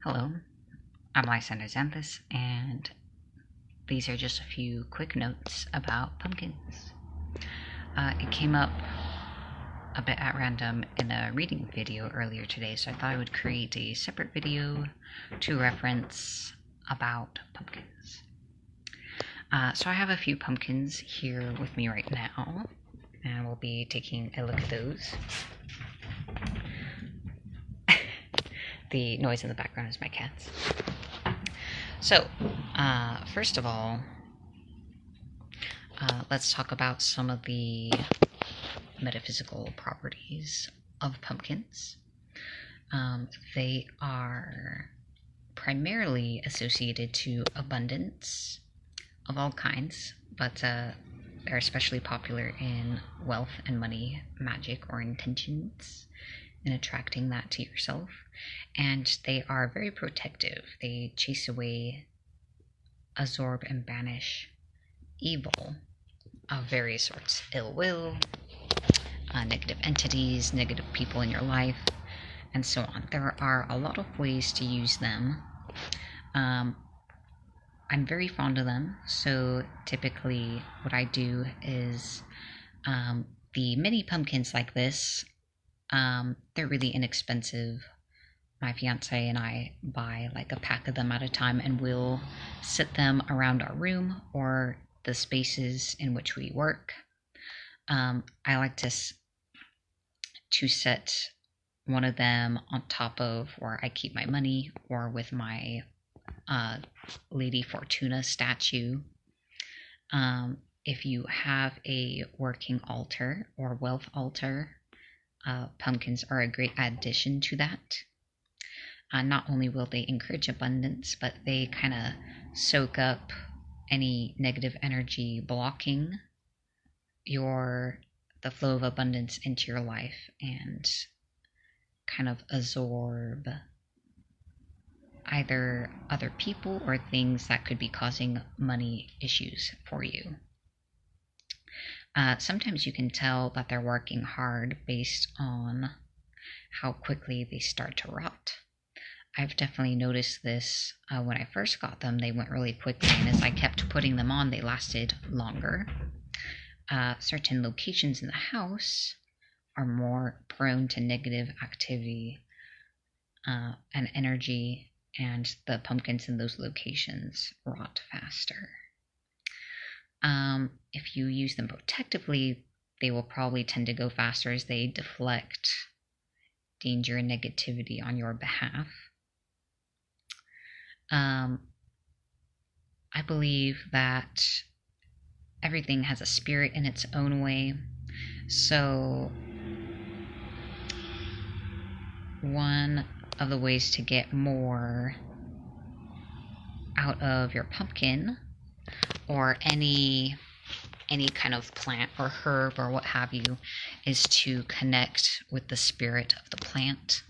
Hello, I'm Lysander Xanthus, and these are just a few quick notes about pumpkins. It came up a bit at random in a reading video earlier today, so I thought I would create a separate video to reference about pumpkins. So I have a few pumpkins here with me right now, and we'll be taking a look at those. The noise in the background is my cats. So, first of all, let's talk about some of the metaphysical properties of pumpkins. They are primarily associated to abundance of all kinds, but they're especially popular in wealth and money, magic, or intentions, in attracting that to yourself. And they are very protective. They chase away, absorb, and banish evil of various sorts: ill will, negative entities, negative people in your life, and so on. There are a lot of ways to use them. I'm very fond of them, so typically what I do is the mini pumpkins like this, they're really inexpensive. My fiance and I buy like a pack of them at a time, and we'll sit them around our room or the spaces in which we work. I like to set one of them on top of where I keep my money, or with my Lady Fortuna statue. If you have a working altar or wealth altar, pumpkins are a great addition to that. Not only will they encourage abundance, but they kind of soak up any negative energy blocking the flow of abundance into your life, and kind of absorb either other people or things that could be causing money issues for you. Sometimes you can tell that they're working hard based on how quickly they start to rot. I've definitely noticed this when I first got them. They went really quickly, and as I kept putting them on, they lasted longer. Certain locations in the house are more prone to negative activity and energy, and the pumpkins in those locations rot faster. If you use them protectively, they will probably tend to go faster as they deflect danger and negativity on your behalf. I believe that everything has a spirit in its own way. So one of the ways to get more out of your pumpkin, or any kind of plant or herb or what have you, is to connect with the spirit of the plant.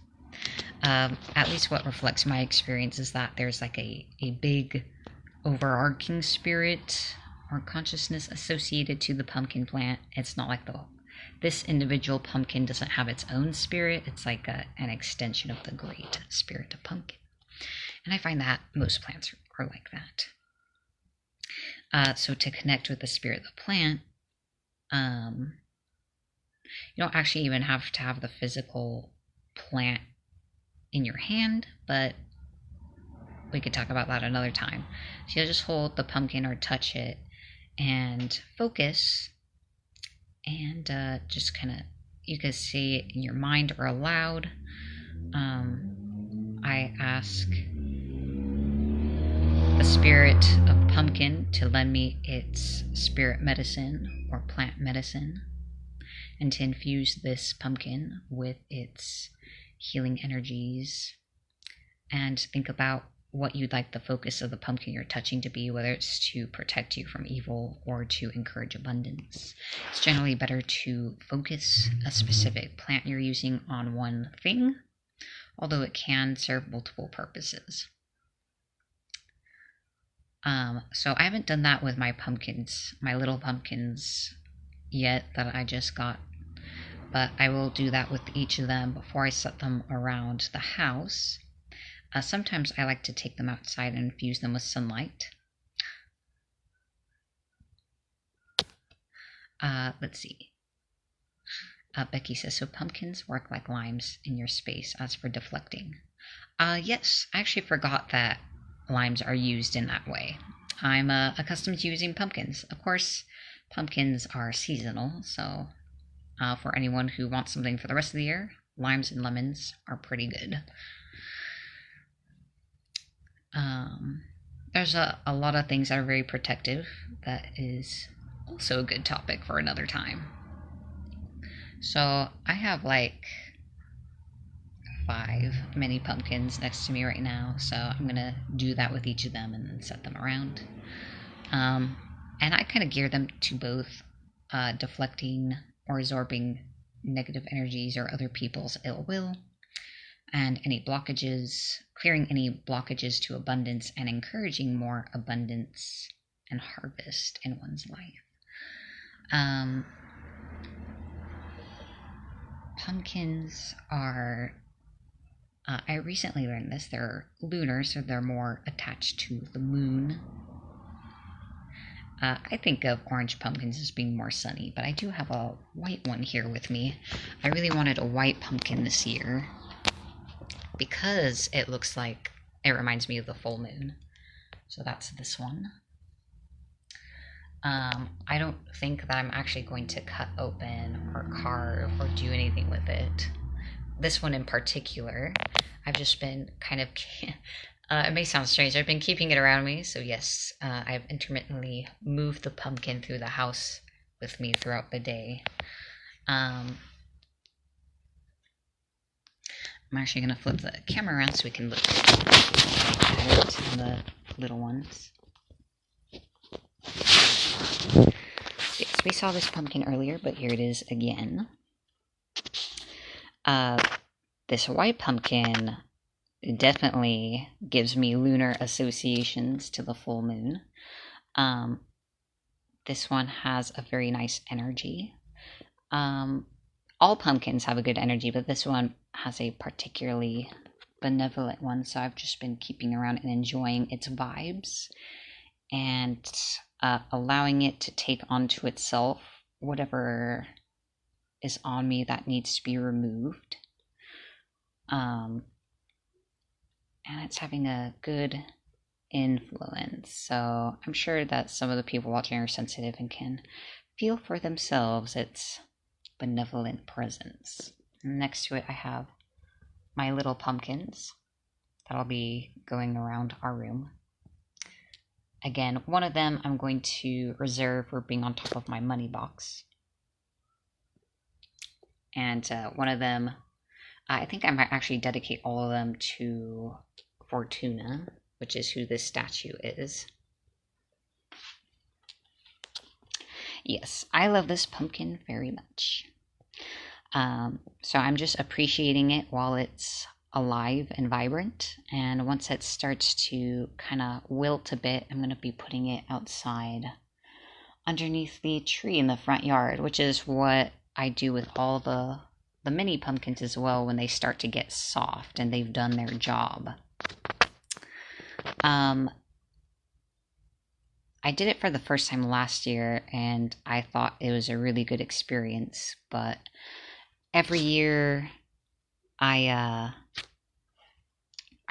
At least what reflects my experience is that there's like a big overarching spirit or consciousness associated to the pumpkin plant. It's not like this individual pumpkin doesn't have its own spirit. It's like an extension of the great spirit of pumpkin. And I find that most plants are like that. So to connect with the spirit of the plant, you don't actually even have to have the physical plant in your hand, but we could talk about that another time. So you'll just hold the pumpkin or touch it and focus, and just kind of, you can say it in your mind or aloud. I ask the spirit of pumpkin to lend me its spirit medicine or plant medicine, and to infuse this pumpkin with its healing energies, and think about what you'd like the focus of the pumpkin you're touching to be, whether it's to protect you from evil or to encourage abundance. It's generally better to focus a specific plant you're using on one thing, although it can serve multiple purposes. So I haven't done that with my pumpkins, my little pumpkins yet that I just got, but I will do that with each of them before I set them around the house. Sometimes I like to take them outside and infuse them with sunlight. Let's see. Becky says, so pumpkins work like limes in your space as for deflecting. Yes, I actually forgot that limes are used in that way. I'm accustomed to using pumpkins. Of course, pumpkins are seasonal, so for anyone who wants something for the rest of the year, limes and lemons are pretty good. There's a lot of things that are very protective. That is also a good topic for another time. So I have like 5 mini pumpkins next to me right now, so I'm gonna do that with each of them and then set them around. And I kind of gear them to both deflecting or absorbing negative energies or other people's ill will, and any blockages, clearing any blockages to abundance and encouraging more abundance and harvest in one's life. Pumpkins are, I recently learned this, they're lunar, so they're more attached to the moon. I think of orange pumpkins as being more sunny, but I do have a white one here with me. I really wanted a white pumpkin this year because it looks like it reminds me of the full moon. So that's this one. I don't think that I'm actually going to cut open or carve or do anything with it. This one in particular, I've just been kind of, it may sound strange, I've been keeping it around me, so yes, I've intermittently moved the pumpkin through the house with me throughout the day. I'm actually going to flip the camera around so we can look at the little ones. Yes, we saw this pumpkin earlier, but here it is again. This white pumpkin definitely gives me lunar associations to the full moon. This one has a very nice energy. All pumpkins have a good energy, but this one has a particularly benevolent one, so I've just been keeping around and enjoying its vibes and allowing it to take onto itself whatever is on me that needs to be removed. And it's having a good influence, so I'm sure that some of the people watching are sensitive and can feel for themselves its benevolent presence. Next to it I have my little pumpkins that'll be going around our room. Again, one of them I'm going to reserve for being on top of my money box. And one of them, I think I might actually dedicate all of them to Fortuna, which is who this statue is. Yes, I love this pumpkin very much. So I'm just appreciating it while it's alive and vibrant, and once it starts to kind of wilt a bit, I'm going to be putting it outside underneath the tree in the front yard, which is what I do with all the mini pumpkins as well when they start to get soft and they've done their job. I did it for the first time last year, and I thought it was a really good experience, but every year I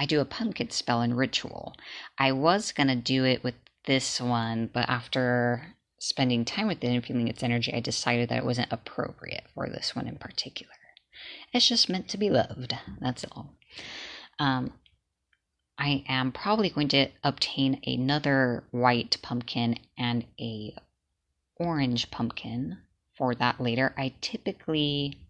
do a pumpkin spell and ritual. I was going to do it with this one, but after spending time with it and feeling its energy, I decided that it wasn't appropriate for this one in particular. It's just meant to be loved, that's all. I am probably going to obtain another white pumpkin and a orange pumpkin for that later. I typically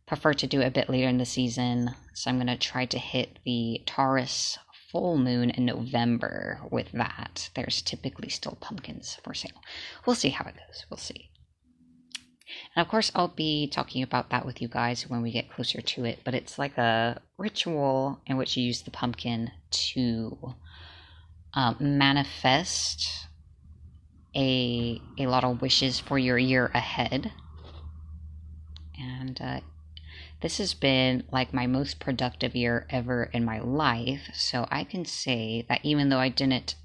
prefer to do it a bit later in the season, so I'm going to try to hit the Taurus full moon in November with that. There's typically still pumpkins for sale. We'll see how it goes. We'll see. And of course, I'll be talking about that with you guys when we get closer to it, but it's like a ritual in which you use the pumpkin to manifest a lot of wishes for your year ahead. And this has been like my most productive year ever in my life. So I can say that even though I didn't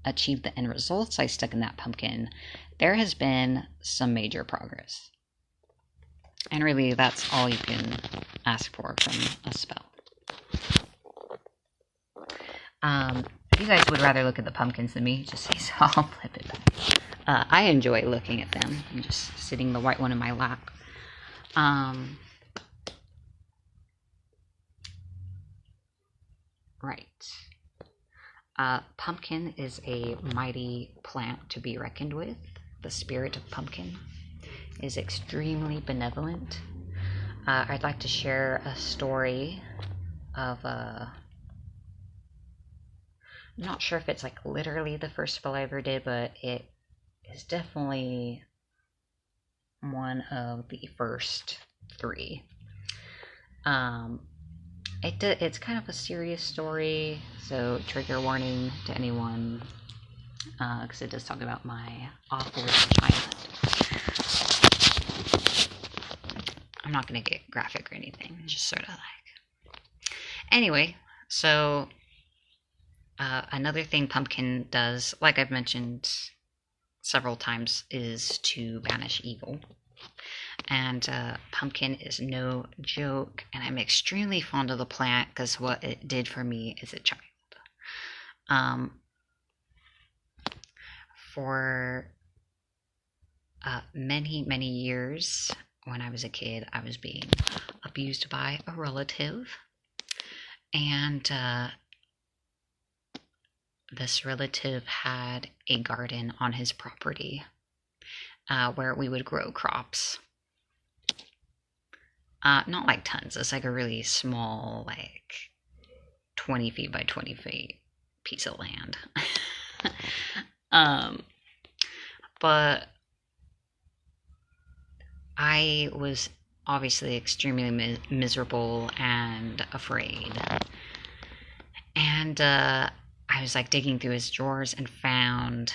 achieve the end results I stuck in that pumpkin, there has been some major progress. And really, that's all you can ask for from a spell. If you guys would rather look at the pumpkins than me, just say so. I'll flip it back. I enjoy looking at them. I'm just sitting the white one in my lap. Right. Pumpkin is a mighty plant to be reckoned with. The spirit of pumpkin is extremely benevolent. I'd like to share a story of I'm not sure if it's like literally the first spell I ever did, but it is definitely one of the first 3. It's kind of a serious story, so trigger warning to anyone, because it does talk about my awful childhood. I'm not going to get graphic or anything, just sort of like... Anyway, so another thing pumpkin does, like I've mentioned several times, is to banish evil. And pumpkin is no joke, and I'm extremely fond of the plant because what it did for me as a child. For many years, when I was a kid, I was being abused by a relative, and this relative had a garden on his property where we would grow crops. Not like tons. It's like a really small, like 20 feet by 20 feet piece of land. But I was obviously extremely miserable and afraid. And I was like digging through his drawers and found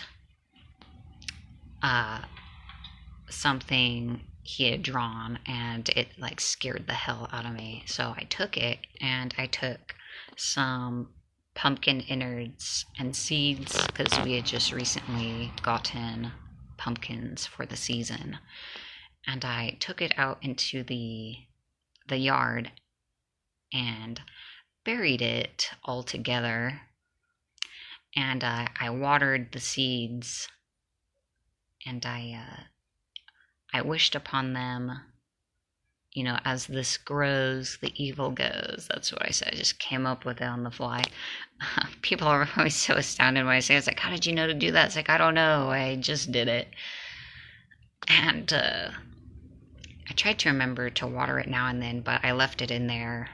something he had drawn, and it like scared the hell out of me. So I took it, and I took some pumpkin innards and seeds, because we had just recently gotten pumpkins for the season, and I took it out into the yard and buried it all together, and I watered the seeds, and I wished upon them, you know, as this grows, the evil goes. That's what I said. I just came up with it on the fly. People are always so astounded when I say it. It's like, how did you know to do that? It's like, I don't know. I just did it. And I tried to remember to water it now and then, but I left it in there.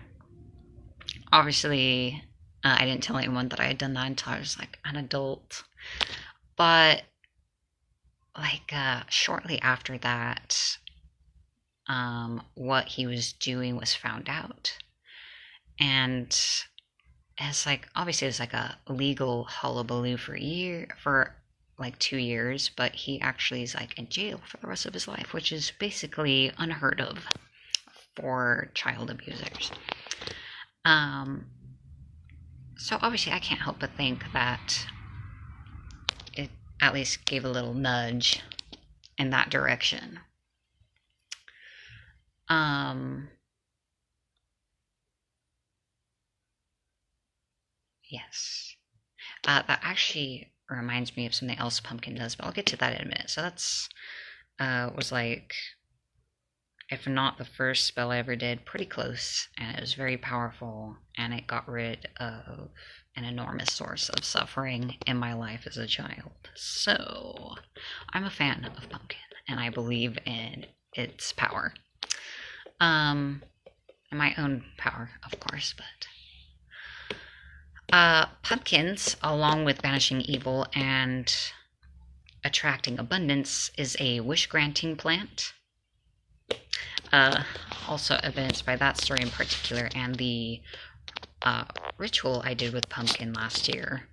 Obviously, I didn't tell anyone that I had done that until I was like an adult. But like shortly after that, what he was doing was found out, and it's like, obviously it's like a legal hullabaloo for like 2 years, but he actually is like in jail for the rest of his life, which is basically unheard of for child abusers. So obviously I can't help but think that it at least gave a little nudge in that direction. Yes. That actually reminds me of something else pumpkin does, but I'll get to that in a minute. So that's was like, if not the first spell I ever did, pretty close, and it was very powerful, and it got rid of an enormous source of suffering in my life as a child. So I'm a fan of pumpkin, and I believe in its power. And my own power, of course, but pumpkins, along with banishing evil and attracting abundance, is a wish-granting plant. Also evidenced by that story in particular, and the ritual I did with pumpkin last year.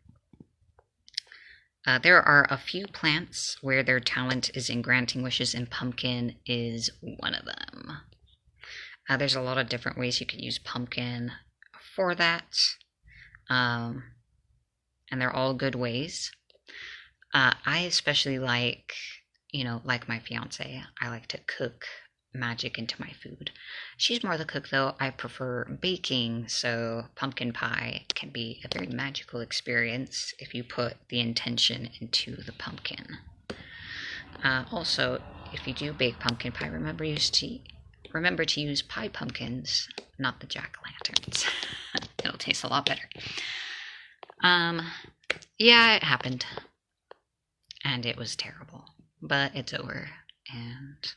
There are a few plants where their talent is in granting wishes, and pumpkin is one of them. There's a lot of different ways you could use pumpkin for that, and they're all good ways. I especially like, like my fiance, I like to cook magic into my food. She's more the cook though. I prefer baking, so pumpkin pie can be a very magical experience if you put the intention into the pumpkin. Also, if you do bake pumpkin pie, remember to use pie pumpkins, not the jack-o'-lanterns. It'll taste a lot better. Yeah, it happened. And it was terrible. But it's over. And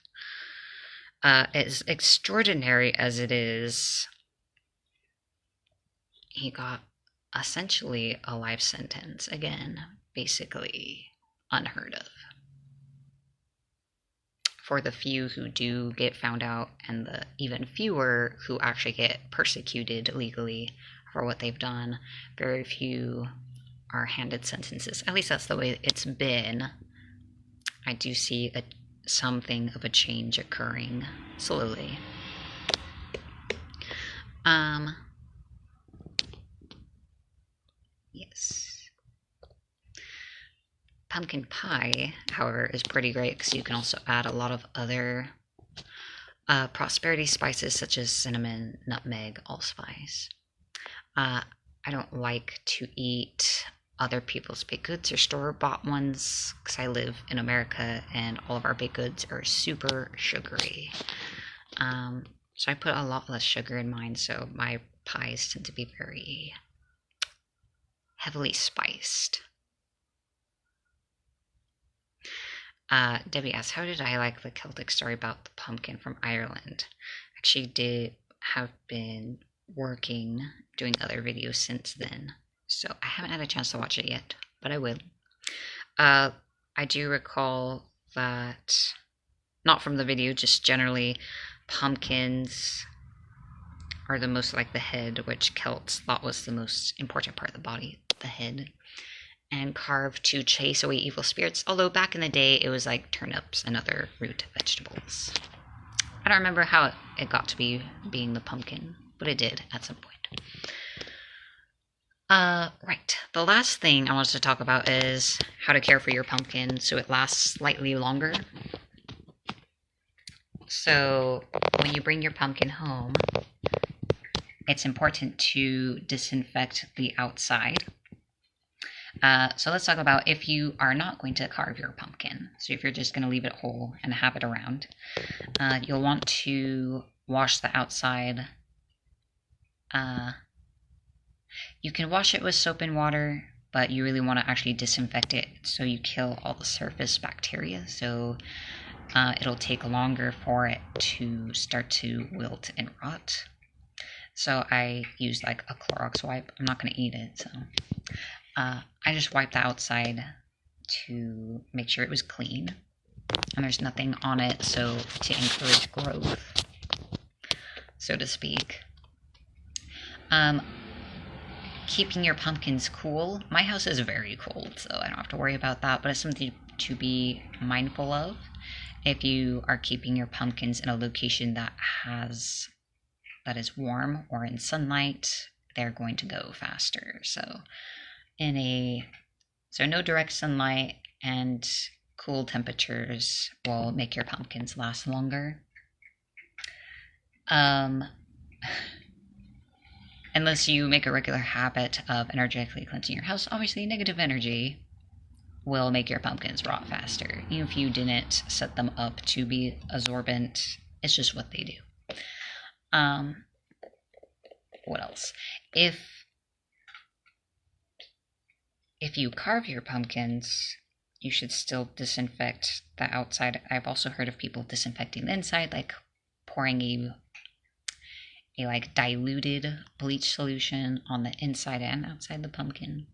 as extraordinary as it is, he got essentially a life sentence. Again, basically unheard of. For the few who do get found out, and the even fewer who actually get persecuted legally for what they've done, very few are handed sentences. At least that's the way it's been. I do see something of a change occurring slowly. Yes. Pumpkin pie, however, is pretty great because you can also add a lot of other prosperity spices such as cinnamon, nutmeg, allspice. I don't like to eat other people's baked goods or store-bought ones because I live in America and all of our baked goods are super sugary. So I put a lot less sugar in mine, so my pies tend to be very heavily spiced. Debbie asks, how did I like the Celtic story about the pumpkin from Ireland? Actually have been doing other videos since then, so I haven't had a chance to watch it yet, but I will. I do recall that, not from the video, just generally, pumpkins are the most like the head, which Celts thought was the most important part of the body, the head, and carved to chase away evil spirits, although back in the day it was like turnips and other root vegetables. I don't remember how it got to be being the pumpkin, but it did at some point. Right. The last thing I wanted to talk about is how to care for your pumpkin so it lasts slightly longer. So when you bring your pumpkin home, it's important to disinfect the outside. So let's talk about if you are not going to carve your pumpkin. So if you're just going to leave it whole and have it around, you'll want to wash the outside. You can wash it with soap and water, but you really want to actually disinfect it so you kill all the surface bacteria. So it'll take longer for it to start to wilt and rot. So I used like a Clorox wipe. I'm not going to eat it, so I just wiped the outside to make sure it was clean and there's nothing on it, so to encourage growth, so to speak. Keeping your pumpkins cool. My house is very cold, so I don't have to worry about that, but it's something to be mindful of. If you are keeping your pumpkins in a location that is warm or in sunlight, they're going to go faster. So no direct sunlight and cool temperatures will make your pumpkins last longer. Unless you make a regular habit of energetically cleansing your house, obviously negative energy will make your pumpkins rot faster. Even if you didn't set them up to be absorbent, it's just what they do. What else? If you carve your pumpkins, you should still disinfect the outside. I've also heard of people disinfecting the inside, like pouring a like diluted bleach solution on the inside and outside the pumpkin.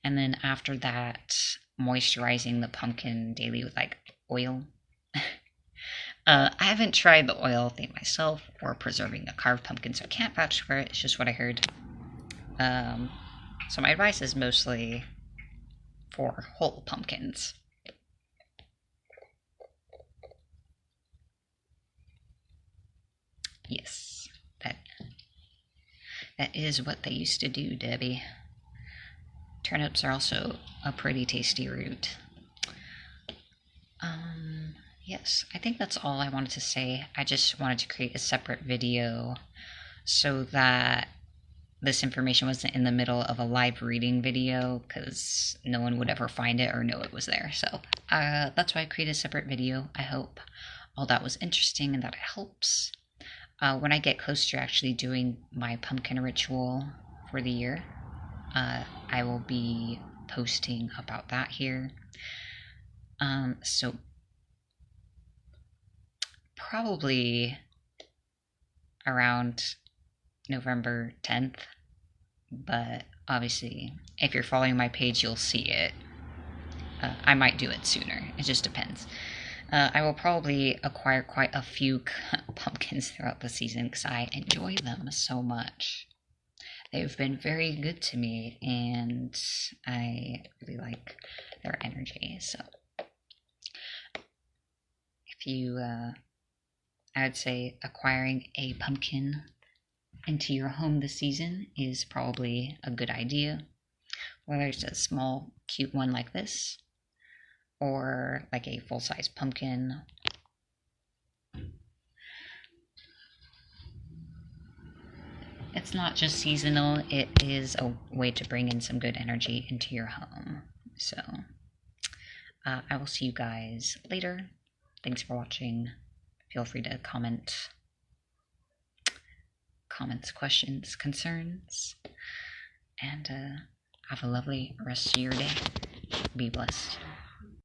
And then after that, moisturizing the pumpkin daily with like oil. I haven't tried the oil thing myself or preserving a carved pumpkin, so I can't vouch for it. It's just what I heard. So my advice is mostly for whole pumpkins. Yes, that is what they used to do, Debbie. Turnips are also a pretty tasty root. Yes, I think that's all I wanted to say. I just wanted to create a separate video so that this information wasn't in the middle of a live reading video, because no one would ever find it or know it was there. So that's why I created a separate video. I hope all that was interesting and that it helps. When I get close to actually doing my pumpkin ritual for the year, I will be posting about that here. So probably around November 10th, but obviously if you're following my page you'll see it. I might do it sooner, it just depends. I will probably acquire quite a few pumpkins throughout the season because I enjoy them so much. They've been very good to me and I really like their energy. So if you I would say acquiring a pumpkin into your home this season is probably a good idea. Whether it's a small, cute one like this, or like a full-size pumpkin. It's not just seasonal, it is a way to bring in some good energy into your home. So, I will see you guys later. Thanks for watching. Feel free to comments, questions, concerns, and have a lovely rest of your day. Be blessed.